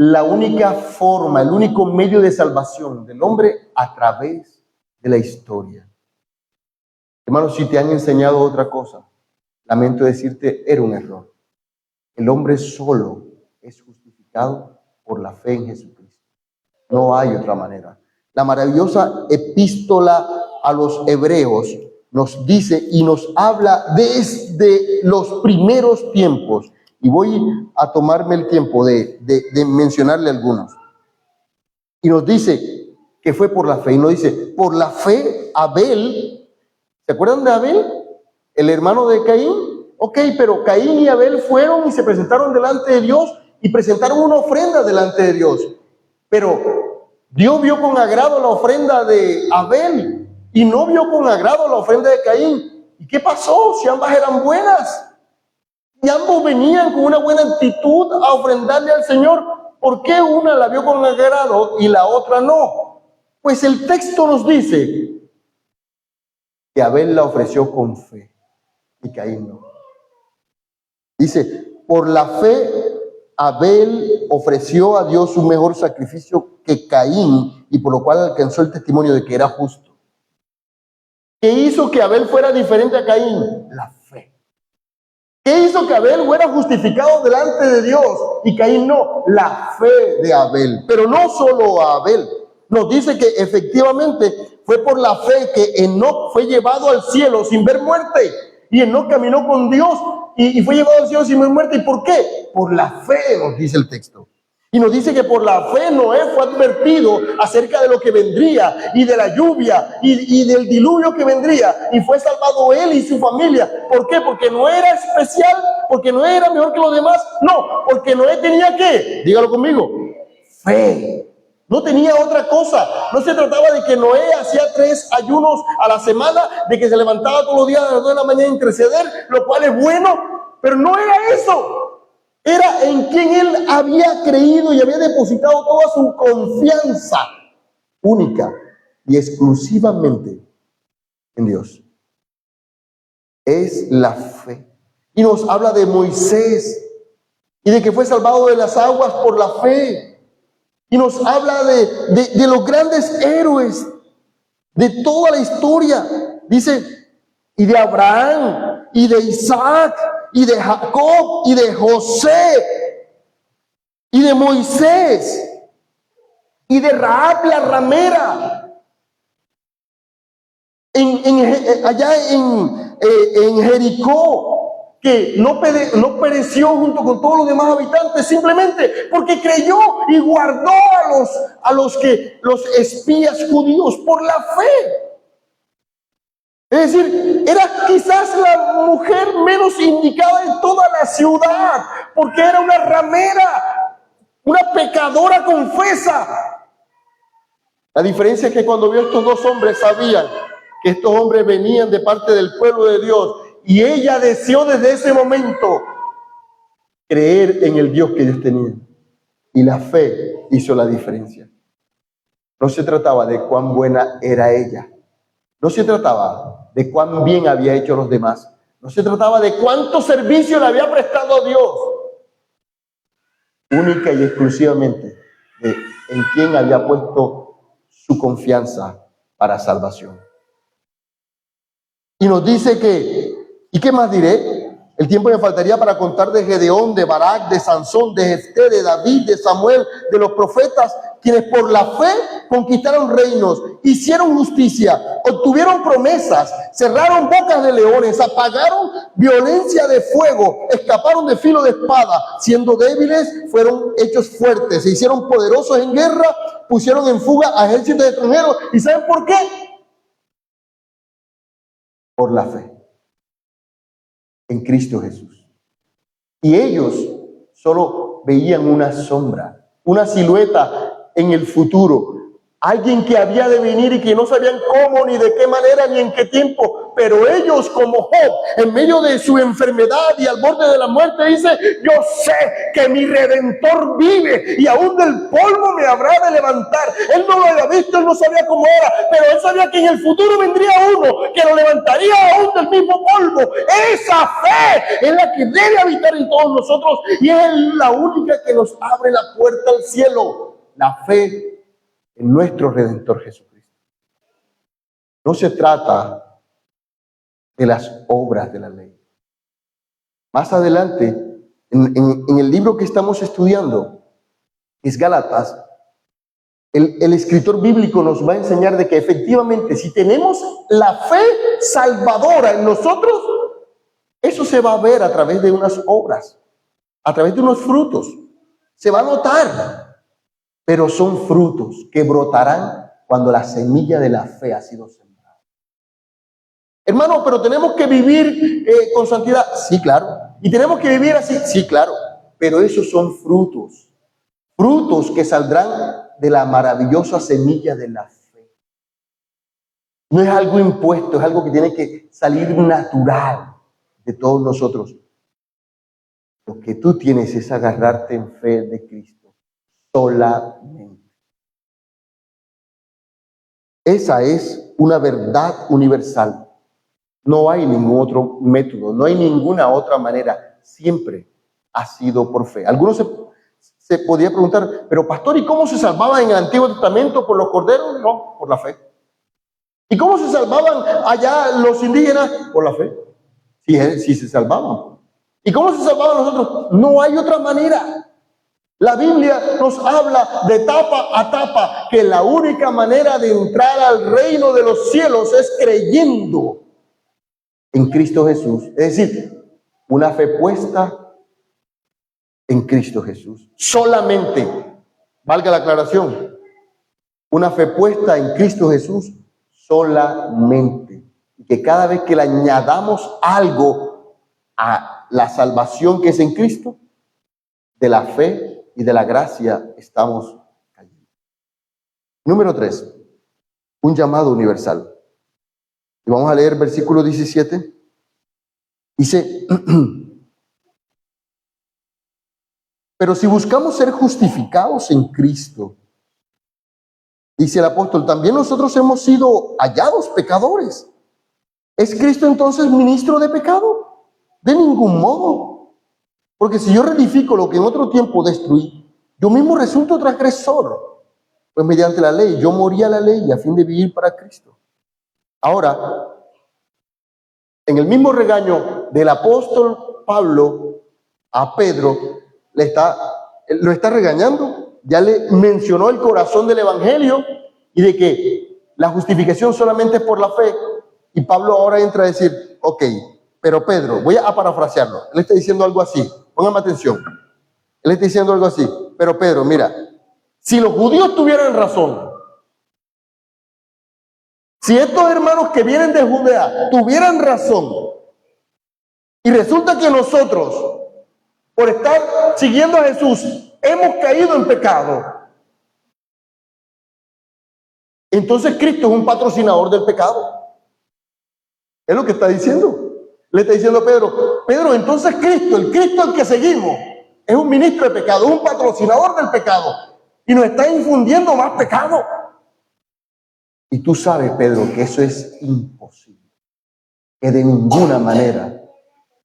la única forma, el único medio de salvación del hombre a través de la historia. Hermanos, si te han enseñado otra cosa, lamento decirte, era un error. El hombre solo es justificado por la fe en Jesucristo. No hay otra manera. La maravillosa epístola a los Hebreos nos dice y nos habla desde los primeros tiempos. Y voy a tomarme el tiempo de mencionarle algunos. Y nos dice que fue por la fe. Y nos dice, por la fe Abel, ¿se acuerdan de Abel? El hermano de Caín. Ok, pero Caín y Abel fueron y se presentaron delante de Dios y presentaron una ofrenda delante de Dios. Pero Dios vio con agrado la ofrenda de Abel y no vio con agrado la ofrenda de Caín. ¿Y qué pasó? Si ambas eran buenas y ambos venían con una buena actitud a ofrendarle al Señor, ¿por qué una la vio con agrado y la otra no? Pues el texto nos dice que Abel la ofreció con fe y Caín no. Dice, por la fe Abel ofreció a Dios un mejor sacrificio que Caín, y por lo cual alcanzó el testimonio de que era justo. ¿Qué hizo que Abel fuera diferente a Caín? La fe. ¿Qué hizo que Abel fuera justificado delante de Dios y Caín no? La fe de Abel. Pero no solo a Abel. Nos dice que efectivamente fue por la fe que Enoc fue llevado al cielo sin ver muerte. Y Enoc caminó con Dios y fue llevado al cielo sin ver muerte. ¿Y por qué? Por la fe, nos dice el texto. Y nos dice que por la fe Noé fue advertido acerca de lo que vendría y de la lluvia y del diluvio que vendría. Y fue salvado él y su familia. ¿Por qué? Porque no era especial, porque no era mejor que los demás. No, porque Noé tenía ¿qué? Dígalo conmigo. Fe. No tenía otra cosa. No se trataba de que Noé hacía 3 ayunos a la semana, de que se levantaba todos los días a las 2 de la mañana a interceder, lo cual es bueno, pero no era eso. Era en quien él había creído y había depositado toda su confianza única y exclusivamente en Dios. Es la fe. Y nos habla de Moisés y de que fue salvado de las aguas por la fe. Y nos habla de los grandes héroes de toda la historia. Dice, y de Abraham, y de Isaac, y de Jacob, y de José, y de Moisés, y de Rahab la ramera. Allá en Jericó, que no pereció junto con todos los demás habitantes, simplemente porque creyó y guardó a los espías judíos por la fe. Es decir, era quizás la mujer menos indicada en toda la ciudad, porque era una ramera, una pecadora confesa. La diferencia es que cuando vio a estos dos hombres, sabían que estos hombres venían de parte del pueblo de Dios, y ella deseó desde ese momento creer en el Dios que ellos tenían. Y la fe hizo la diferencia. No se trataba de cuán buena era ella. No se trataba de cuán bien había hecho a los demás. No se trataba de cuánto servicio le había prestado a Dios. Única y exclusivamente de en quién había puesto su confianza para salvación. Y nos dice que, ¿y qué más diré? El tiempo me faltaría para contar de Gedeón, de Barak, de Sansón, de Jefté, de David, de Samuel, de los profetas, quienes por la fe conquistaron reinos, hicieron justicia, obtuvieron promesas, cerraron bocas de leones, apagaron violencia de fuego, escaparon de filo de espada, siendo débiles fueron hechos fuertes, se hicieron poderosos en guerra, pusieron en fuga a ejércitos extranjeros. ¿Y saben por qué? Por la fe en Cristo Jesús. Y ellos solo veían una sombra, una silueta en el futuro, alguien que había de venir y que no sabían cómo, ni de qué manera, ni en qué tiempo. Pero ellos, como Job, en medio de su enfermedad y al borde de la muerte, dice: yo sé que mi Redentor vive y aún del polvo me habrá de levantar. Él no lo había visto, él no sabía cómo era, pero él sabía que en el futuro vendría uno que lo levantaría aún del mismo polvo. Esa fe es la que debe habitar en todos nosotros y es la única que nos abre la puerta al cielo. La fe en nuestro Redentor Jesucristo. No se trata de las obras de la ley. Más adelante, en el libro que estamos estudiando, es Gálatas, el escritor bíblico nos va a enseñar de que efectivamente, si tenemos la fe salvadora en nosotros, eso se va a ver a través de unas obras, a través de unos frutos. Se va a notar, pero son frutos que brotarán cuando la semilla de la fe ha sido sembrada. Hermano, pero tenemos que vivir con santidad. Sí, claro. Y tenemos que vivir así. Sí, claro. Pero esos son frutos. Frutos que saldrán de la maravillosa semilla de la fe. No es algo impuesto, es algo que tiene que salir natural de todos nosotros. Lo que tú tienes es agarrarte en fe de Cristo solamente. Esa es una verdad universal. No hay ningún otro método, no hay ninguna otra manera. Siempre ha sido por fe. Algunos se podía preguntar, pero pastor, ¿y cómo se salvaban en el Antiguo Testamento por los corderos? No, por la fe. ¿Y cómo se salvaban allá los indígenas? Por la fe. Sí se salvaban. ¿Y cómo se salvaban nosotros? No hay otra manera. La Biblia nos habla de tapa a tapa que la única manera de entrar al reino de los cielos es creyendo en Cristo Jesús. Es decir, una fe puesta en Cristo Jesús. Solamente, valga la aclaración, una fe puesta en Cristo Jesús solamente. Y que cada vez que le añadamos algo a la salvación que es en Cristo, de la fe y de la gracia estamos cayendo. Número 3, un llamado universal. Y vamos a leer versículo 17. Dice: pero si buscamos ser justificados en Cristo, dice el apóstol, también nosotros hemos sido hallados pecadores. ¿Es Cristo entonces ministro de pecado? De ningún modo. Porque si yo reedifico lo que en otro tiempo destruí, yo mismo resulto transgresor. Pues mediante la ley, yo morí a la ley a fin de vivir para Cristo. Ahora, en el mismo regaño del apóstol Pablo a Pedro, lo está regañando. Ya le mencionó el corazón del evangelio y de que la justificación solamente es por la fe. Y Pablo ahora entra a decir: ok, pero Pedro, voy a parafrasearlo. Él está diciendo algo así, pónganme atención. Él está diciendo algo así: pero Pedro, mira, si los judíos tuvieran razón, si estos hermanos que vienen de Judea tuvieran razón, y resulta que nosotros, por estar siguiendo a Jesús, hemos caído en pecado, entonces Cristo es un patrocinador del pecado. Es lo que está diciendo. Le está diciendo a Pedro: Pedro, entonces Cristo, el Cristo al que seguimos, es un ministro de pecado, es un patrocinador del pecado y nos está infundiendo más pecado. Y tú sabes, Pedro, que eso es imposible, que de ninguna manera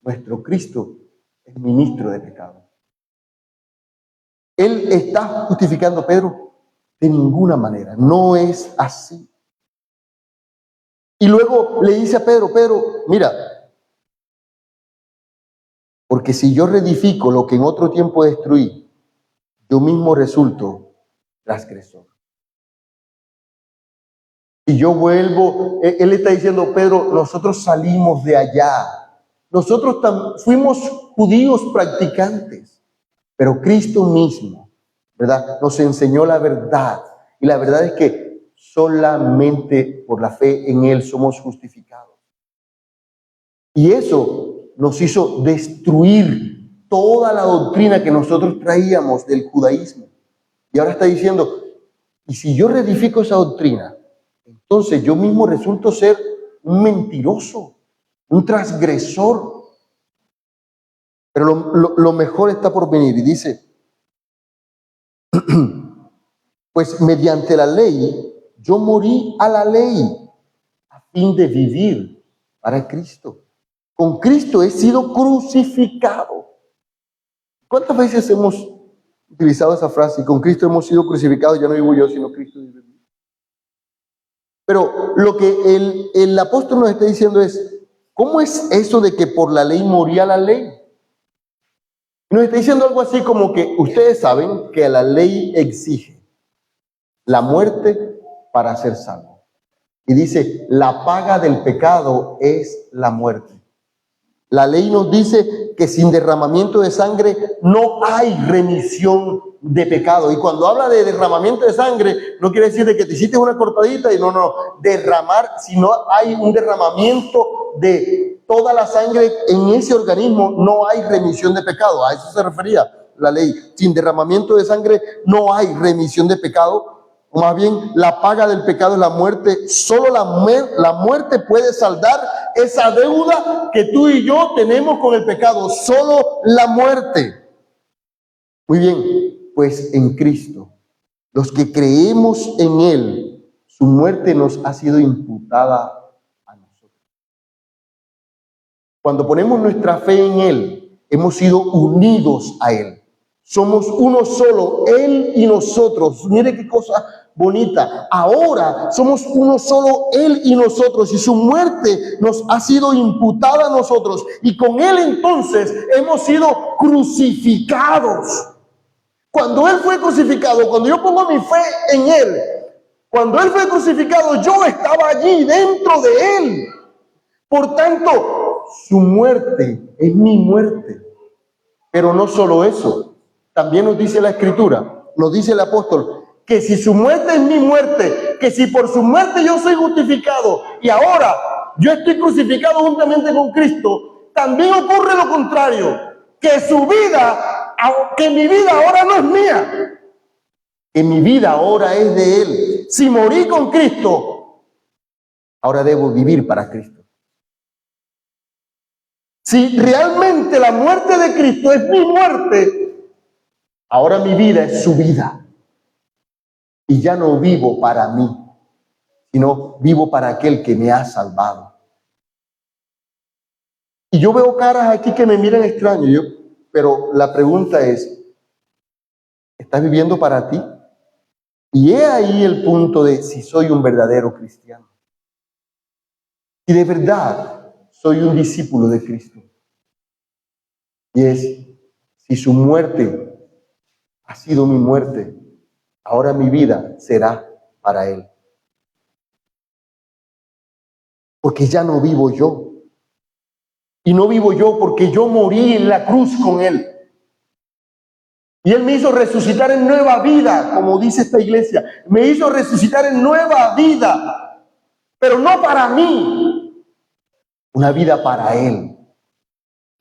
nuestro Cristo es ministro de pecado. Él está justificando a Pedro de ninguna manera, no es así. Y luego le dice a Pedro, mira, porque si yo reedifico lo que en otro tiempo destruí, yo mismo resulto transgresor. Y yo vuelvo, él está diciendo, Pedro, nosotros salimos de allá. Nosotros fuimos judíos practicantes, pero Cristo mismo, ¿verdad?, nos enseñó la verdad. Y la verdad es que solamente por la fe en Él somos justificados. Y eso nos hizo destruir toda la doctrina que nosotros traíamos del judaísmo. Y ahora está diciendo, y si yo reedifico esa doctrina, entonces yo mismo resulto ser un mentiroso, un transgresor. Pero lo mejor está por venir. Y dice, pues mediante la ley, yo morí a la ley a fin de vivir para Cristo. Con Cristo he sido crucificado. ¿Cuántas veces hemos utilizado esa frase? Con Cristo hemos sido crucificados, ya no vivo yo, sino Cristo vive en mí. Pero lo que el apóstol nos está diciendo es, ¿cómo es eso de que por la ley moría la ley? Nos está diciendo algo así como que ustedes saben que la ley exige la muerte para ser salvo. Y dice, la paga del pecado es la muerte. La ley nos dice que sin derramamiento de sangre no hay remisión de pecado. Y cuando habla de derramamiento de sangre, no quiere decir de que te hiciste una cortadita y no, derramar, sino hay un derramamiento de toda la sangre en ese organismo, no hay remisión de pecado. A eso se refería la ley. Sin derramamiento de sangre no hay remisión de pecado. O más bien, la paga del pecado es la muerte. Solo la muerte puede saldar esa deuda que tú y yo tenemos con el pecado. Solo la muerte. Muy bien, pues en Cristo, los que creemos en Él, su muerte nos ha sido imputada a nosotros. Cuando ponemos nuestra fe en Él, hemos sido unidos a Él. Somos uno solo, Él y nosotros. Mire qué cosa bonita. Ahora somos uno solo, Él y nosotros. Y su muerte nos ha sido imputada a nosotros. Y con Él entonces hemos sido crucificados. Cuando Él fue crucificado, cuando yo pongo mi fe en Él, cuando Él fue crucificado, yo estaba allí dentro de Él. Por tanto, su muerte es mi muerte. Pero no solo eso. También nos dice la Escritura, nos dice el apóstol, que si su muerte es mi muerte, que si por su muerte yo soy justificado y ahora yo estoy crucificado juntamente con Cristo, también ocurre lo contrario, que su vida, que mi vida ahora no es mía, que mi vida ahora es de Él. Si morí con Cristo, ahora debo vivir para Cristo. Si realmente la muerte de Cristo es mi muerte, ahora mi vida es su vida. Y ya no vivo para mí, sino vivo para aquel que me ha salvado. Y yo veo caras aquí que me miran extraño, pero la pregunta es, ¿estás viviendo para ti? Y he ahí el punto de si soy un verdadero cristiano. Y de verdad soy un discípulo de Cristo. Y es, si su muerte ha sido mi muerte, ahora mi vida será para Él. Porque ya no vivo yo. Y no vivo yo porque yo morí en la cruz con Él. Y Él me hizo resucitar en nueva vida, como dice esta iglesia. Me hizo resucitar en nueva vida. Pero no para mí. Una vida para Él.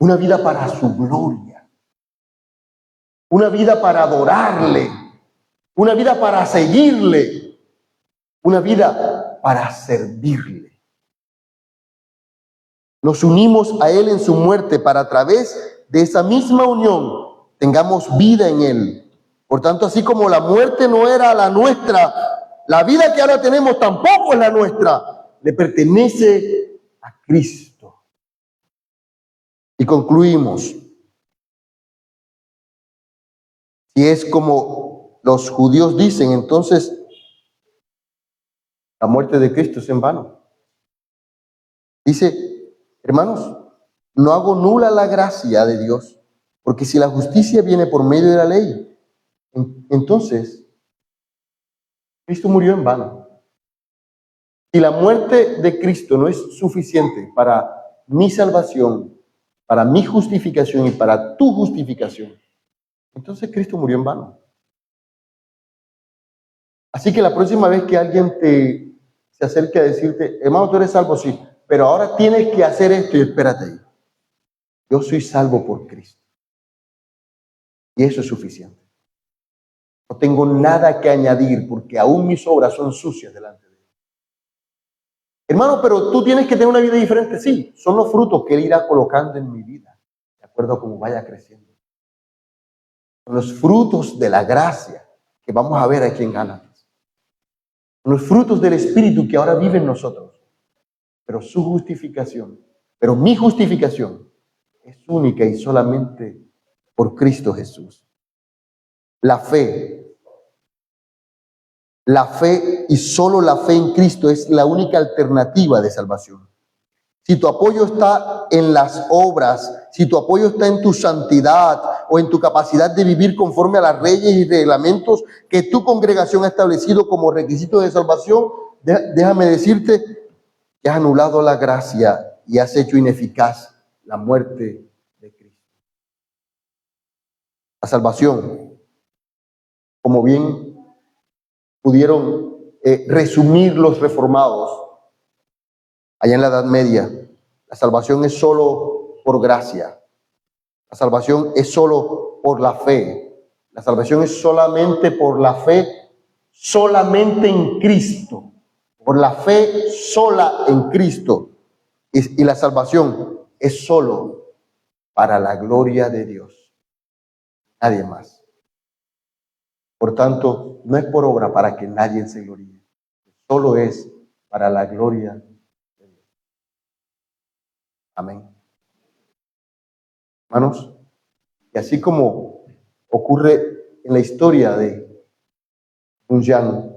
Una vida para su gloria. Una vida para adorarle. Una vida para seguirle. Una vida para servirle. Nos unimos a Él en su muerte para a través de esa misma unión tengamos vida en Él. Por tanto, así como la muerte no era la nuestra, la vida que ahora tenemos tampoco es la nuestra, le pertenece a Cristo. Y concluimos. Si es como los judíos dicen, entonces la muerte de Cristo es en vano. Dice, hermanos, no hago nula la gracia de Dios, porque si la justicia viene por medio de la ley, entonces Cristo murió en vano. Si la muerte de Cristo no es suficiente para mi salvación, para mi justificación y para tu justificación, entonces Cristo murió en vano. Así que la próxima vez que alguien se acerque a decirte, hermano, tú eres salvo, sí, pero ahora tienes que hacer esto, y espérate ahí. Yo soy salvo por Cristo. Y eso es suficiente. No tengo nada que añadir porque aún mis obras son sucias delante de Él. Hermano, pero tú tienes que tener una vida diferente. Sí, son los frutos que Él irá colocando en mi vida, de acuerdo a cómo vaya creciendo. Son los frutos de la gracia que vamos a ver aquí en Gálatas. Los frutos del Espíritu que ahora vive en nosotros. Pero su justificación, pero mi justificación es única y solamente por Cristo Jesús. La fe y solo la fe en Cristo es la única alternativa de salvación. Si tu apoyo está en las obras, si tu apoyo está en tu santidad o en tu capacidad de vivir conforme a las leyes y reglamentos que tu congregación ha establecido como requisito de salvación, déjame decirte que has anulado la gracia y has hecho ineficaz la muerte de Cristo. La salvación, como bien pudieron resumir los reformados, allá en la Edad Media, la salvación es solo por gracia. La salvación es solo por la fe. La salvación es solamente por la fe, solamente en Cristo. Por la fe sola en Cristo. Y la salvación es solo para la gloria de Dios. Nadie más. Por tanto, no es por obra para que nadie se gloríe. Solo es para la gloria de Dios. Amén. Hermanos, y así como ocurre en la historia de Bunyan,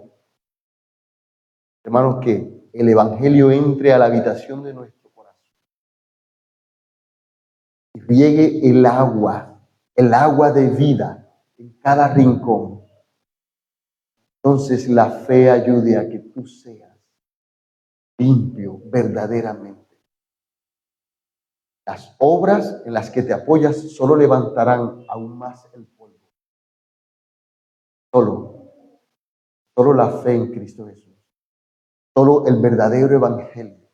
hermanos, que el Evangelio entre a la habitación de nuestro corazón y riegue el agua de vida en cada rincón. Entonces la fe ayude a que tú seas limpio verdaderamente. Las obras en las que te apoyas solo levantarán aún más el polvo. Solo la fe en Cristo Jesús. Solo el verdadero evangelio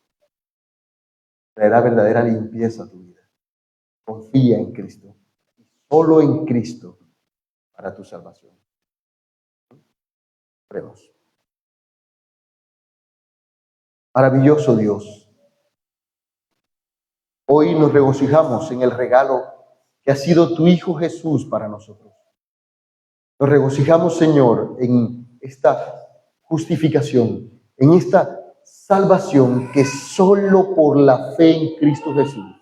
traerá verdadera limpieza a tu vida. Confía en Cristo. Solo en Cristo para tu salvación. Oremos. Maravilloso Dios. Hoy nos regocijamos en el regalo que ha sido tu Hijo Jesús para nosotros. Nos regocijamos, Señor, en esta justificación, en esta salvación que solo por la fe en Cristo Jesús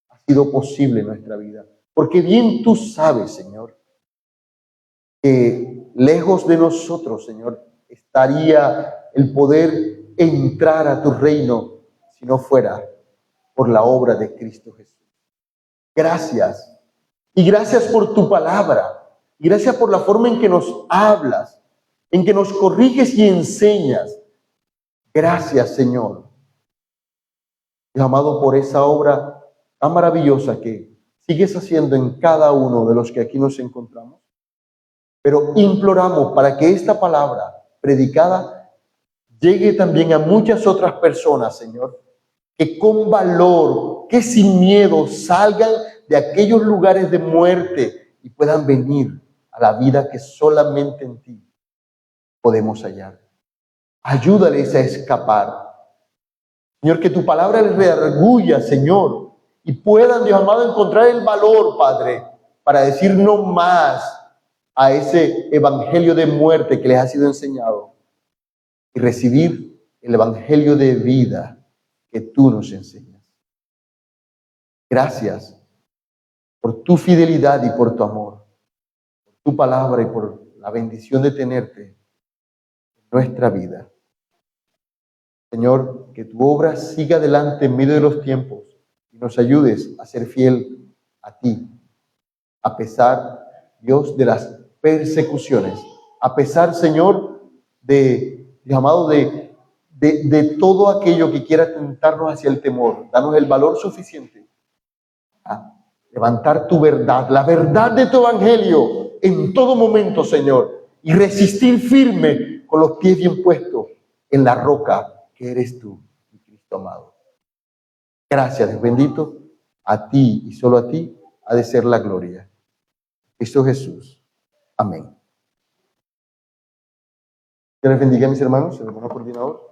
ha sido posible en nuestra vida. Porque bien tú sabes, Señor, que lejos de nosotros, Señor, estaría el poder entrar a tu reino si no fuera por la obra de Cristo Jesús. Gracias. Y gracias por tu palabra. Y gracias por la forma en que nos hablas, en que nos corriges y enseñas. Gracias, Señor. Dios amado, por esa obra tan maravillosa que sigues haciendo en cada uno de los que aquí nos encontramos. Pero imploramos para que esta palabra predicada llegue también a muchas otras personas, Señor, que con valor, que sin miedo salgan de aquellos lugares de muerte y puedan venir a la vida que solamente en ti podemos hallar. Ayúdales a escapar. Señor, que tu palabra les redarguya, Señor, y puedan, Dios amado, encontrar el valor, Padre, para decir no más a ese evangelio de muerte que les ha sido enseñado y recibir el evangelio de vida que tú nos enseñas. Gracias por tu fidelidad y por tu amor, por tu palabra y por la bendición de tenerte en nuestra vida. Señor, que tu obra siga adelante en medio de los tiempos y nos ayudes a ser fiel a ti, a pesar, Dios, de las persecuciones, a pesar, Señor, de todo aquello que quiera tentarnos hacia el temor. Danos el valor suficiente a levantar tu verdad, la verdad de tu evangelio en todo momento, Señor, y resistir firme con los pies bien puestos en la roca que eres tú, mi Cristo amado. Gracias, Dios bendito, a ti y solo a ti ha de ser la gloria. Cristo Jesús. Amén. Dios les bendiga, mis hermanos, el hermano coordinador.